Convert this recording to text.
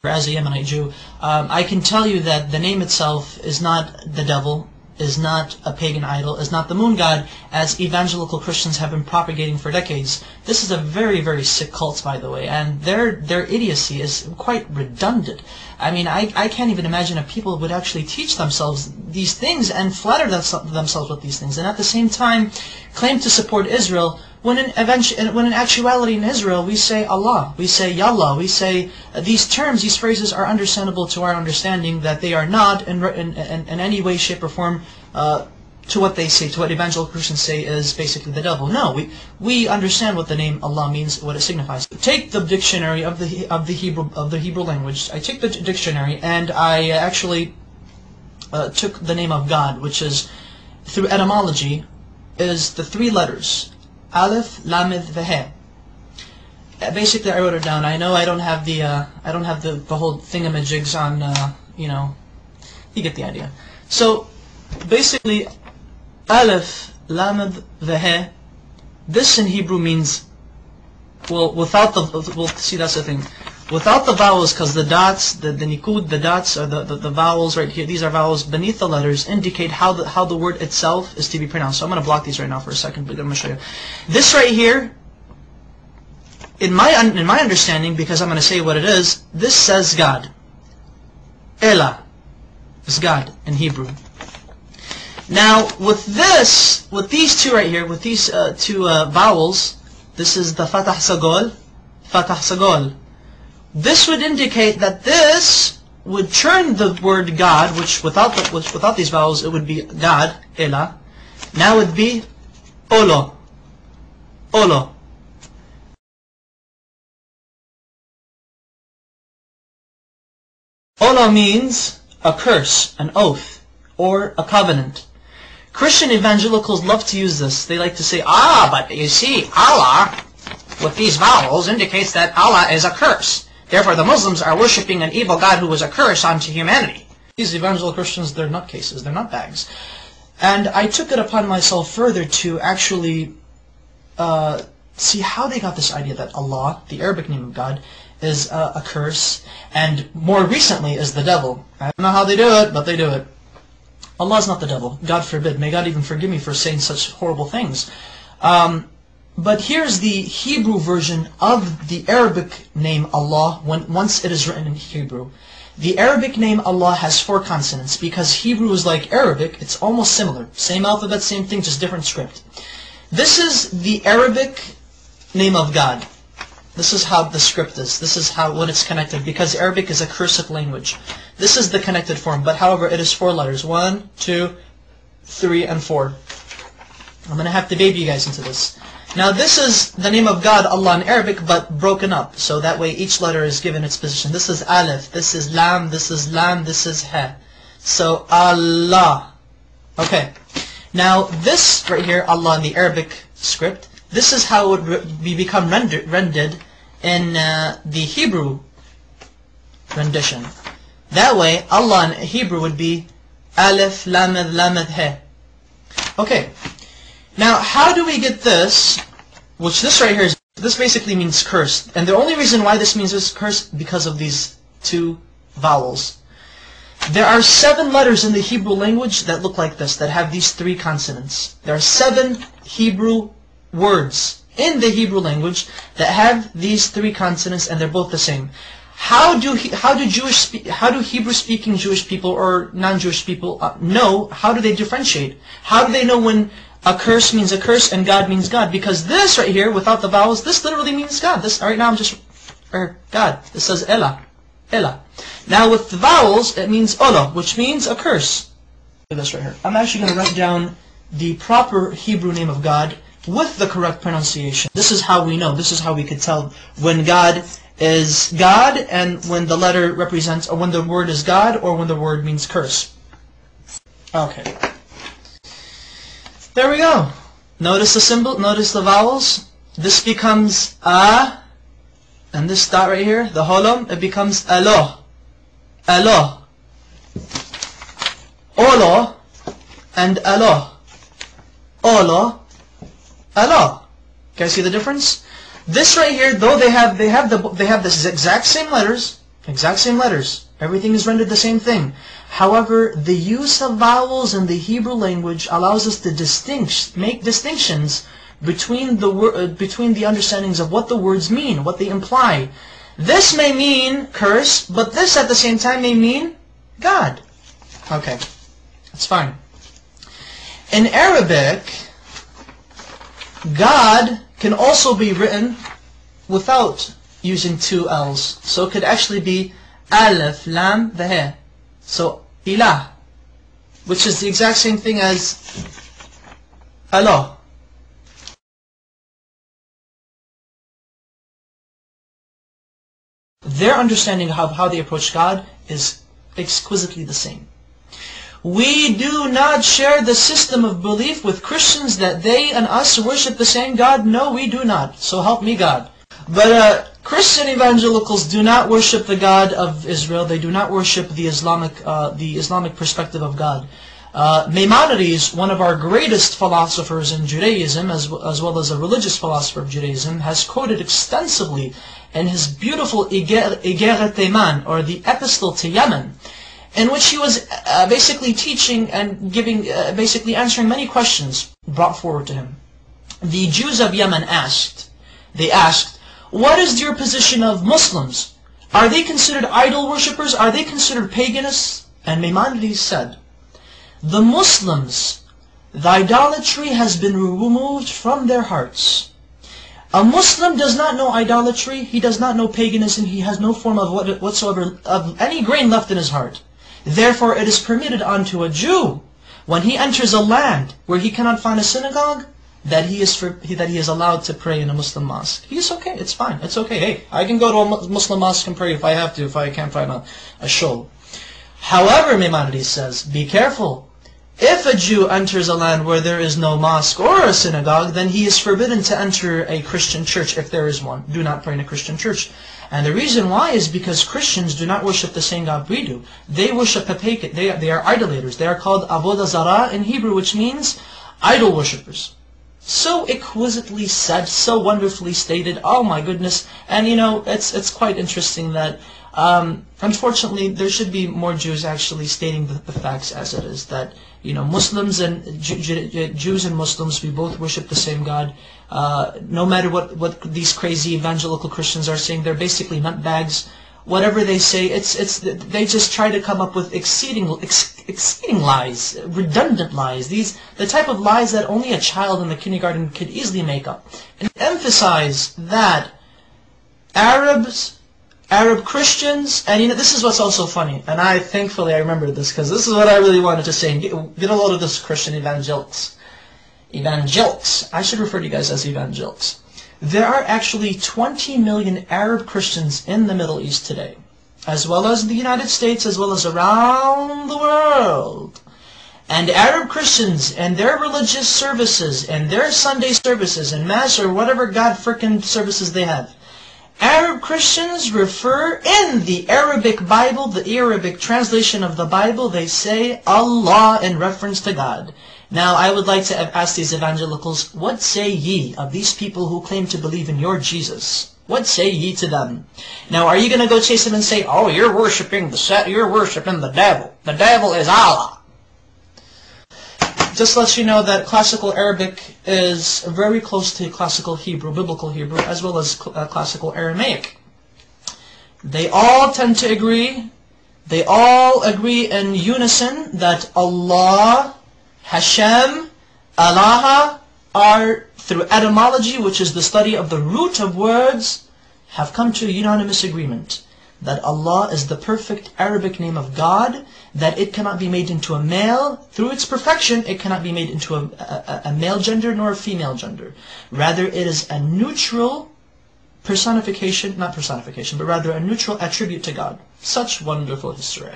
as a Yemenite Jew, I can tell you that the name itself is not the devil, is not a pagan idol, is not the moon god, as evangelical Christians have been propagating for decades. This is a very, very sick cult, by the way, and their idiocy is quite redundant. I mean, I can't even imagine if people would actually teach themselves these things and flatter themselves with these things, and at the same time claim to support Israel, when in actuality in Israel we say Allah, we say Yallah, we say these terms, these phrases are understandable to our understanding, that they are not in any way, shape, or form to what they say, to what evangelical Christians say is basically the devil. No, we understand what the name Allah means, what it signifies. Take the dictionary of the Hebrew language. I take the dictionary and I actually took the name of God, which is through etymology is the three letters Aleph, Lamed, Veh. Basically, I wrote it down. I know I don't have the whole thingamajigs on you get the idea. So basically, Aleph, Lamed, Veh. This in Hebrew means, well, without the see, that's the thing. Without the vowels, because the dots, the nikud, the dots are the vowels right here. These are vowels beneath the letters, indicate how the word itself is to be pronounced. So I'm going to block these right now for a second, but I'm going to show you. This right here, in my understanding, because I'm going to say what it is, this says God. Elah is God in Hebrew. Now, with these two right here, with these two vowels, this is the Fatah Sagol, Fatah Sagol. This would indicate that this would turn the word God, which without these vowels it would be God, Elah. Now it would be Olo, Olo. Olo means a curse, an oath, or a covenant. Christian evangelicals love to use this. They like to say, but you see, Allah, with these vowels, indicates that Allah is a curse. Therefore, the Muslims are worshipping an evil God who was a curse onto humanity. These evangelical Christians, they're nutcases, they're nutbags. And I took it upon myself further to actually see how they got this idea that Allah, the Arabic name of God, is a curse, and more recently is the devil. I don't know how they do it, but they do it. Allah is not the devil. God forbid. May God even forgive me for saying such horrible things. But here's the Hebrew version of the Arabic name Allah once it is written in Hebrew. The Arabic name Allah has 4 consonants because Hebrew is like Arabic. It's almost similar. Same alphabet, same thing, just different script. This is the Arabic name of God. This is how the script is. This is when it's connected, because Arabic is a cursive language. This is the connected form, but however it is 4 letters. 1, 2, 3, and 4. I'm going to have to baby you guys into this. Now this is the name of God, Allah, in Arabic, but broken up. So that way each letter is given its position. This is Aleph, this is Lam, this is Lam, this is He. So Allah. Okay. Now this right here, Allah in the Arabic script, this is how it would become rendered in the Hebrew rendition. That way, Allah in Hebrew would be Aleph, Lamed, Lamed, He. Okay. Now, how do we get this, which this right here is, this basically means curse. And the only reason why this means this curse, because of these 2 vowels. There are 7 letters in the Hebrew language that look like this, that have these 3 consonants. There are 7 Hebrew words in the Hebrew language that have these 3 consonants, and they're both the same. How do Hebrew-speaking Jewish people or non-Jewish people know? How do they differentiate? How do they know when a curse means a curse and God means God? Because this right here, without the vowels, this literally means God. This right now I'm just God. This says Elah, Elah. Now with the vowels, it means Olo, which means a curse. This right here. I'm actually going to write down the proper Hebrew name of God with the correct pronunciation. This is how we know. This is how we could tell when God is God and when the letter represents, or when the word is God, or when the word means curse. Okay. There we go. Notice the symbol, notice the vowels. This becomes A, and this dot right here, the holom, it becomes Alo. Alo. Olo and Alo. Olo, Alo. Can you see the difference? This right here, though they have the exact same letters, Exact same letters. Everything is rendered the same thing. However, the use of vowels in the Hebrew language allows us to make distinctions between the understandings of what the words mean, what they imply. This may mean curse, but this at the same time may mean God. Okay, that's fine. In Arabic, God can also be written without using two L's. So it could actually be Alif, Lam, the He. So, Ilah, which is the exact same thing as Allah. Their understanding of how they approach God is exquisitely the same. We do not share the system of belief with Christians that they and us worship the same God. No, we do not. So help me God. But Christian evangelicals do not worship the God of Israel. They do not worship the Islamic perspective of God. Maimonides, one of our greatest philosophers in Judaism, as well as a religious philosopher of Judaism, has quoted extensively in his beautiful Igeret Teiman, or the Epistle to Yemen, in which he was basically teaching and basically answering many questions brought forward to him. The Jews of Yemen asked, what is your position of Muslims? Are they considered idol worshippers? Are they considered paganists? And Maimonides said, the Muslims, the idolatry has been removed from their hearts. A Muslim does not know idolatry, he does not know paganism, he has no form of whatsoever of any grain left in his heart. Therefore it is permitted unto a Jew, when he enters a land where he cannot find a synagogue, that he is allowed to pray in a Muslim mosque. He's okay, it's fine, it's okay. Hey, I can go to a Muslim mosque and pray if I have to, if I can't find a shul. However, Maimonides says, be careful. If a Jew enters a land where there is no mosque or a synagogue, then he is forbidden to enter a Christian church if there is one. Do not pray in a Christian church. And the reason why is because Christians do not worship the same God we do. They worship a pagan. They are idolaters. They are called Avodah Zarah in Hebrew, which means idol worshippers. So exquisitely said, so wonderfully stated. Oh my goodness! And you know, it's quite interesting that unfortunately there should be more Jews actually stating the facts as it is. That you know, Muslims and Jews and Muslims, we both worship the same God. No matter what these crazy evangelical Christians are saying, they're basically nutbags. Whatever they say, they just try to come up with exceeding lies, redundant lies. The type of lies that only a child in the kindergarten could easily make up. And emphasize that Arab Christians, and you know, this is what's also funny, and thankfully I remember this, because this is what I really wanted to say, and get a load of this, Christian evangelics. I should refer to you guys as evangelics. There are actually 20 million Arab Christians in the Middle East today, as well as the United States, as well as around the world. And Arab Christians and their religious services, and their Sunday services, and Mass, or whatever God frickin' services they have, Arab Christians refer in the Arabic Bible, the Arabic translation of the Bible, they say Allah in reference to God. Now, I would like to ask these evangelicals, what say ye of these people who claim to believe in your Jesus? What say ye to them? Now, are you going to go chase them and say, oh, you're worshiping the devil. The devil is Allah. Just to let you know that classical Arabic is very close to classical Hebrew, biblical Hebrew, as well as classical Aramaic. They all tend to agree, they all agree in unison that Allah, Hashem, Allah are, through etymology, which is the study of the root of words, have come to a unanimous agreement that Allah is the perfect Arabic name of God, that it cannot be made into a male. Through its perfection, it cannot be made into a male gender nor a female gender. Rather, it is a neutral personification, not personification, but rather a neutral attribute to God. Such wonderful history.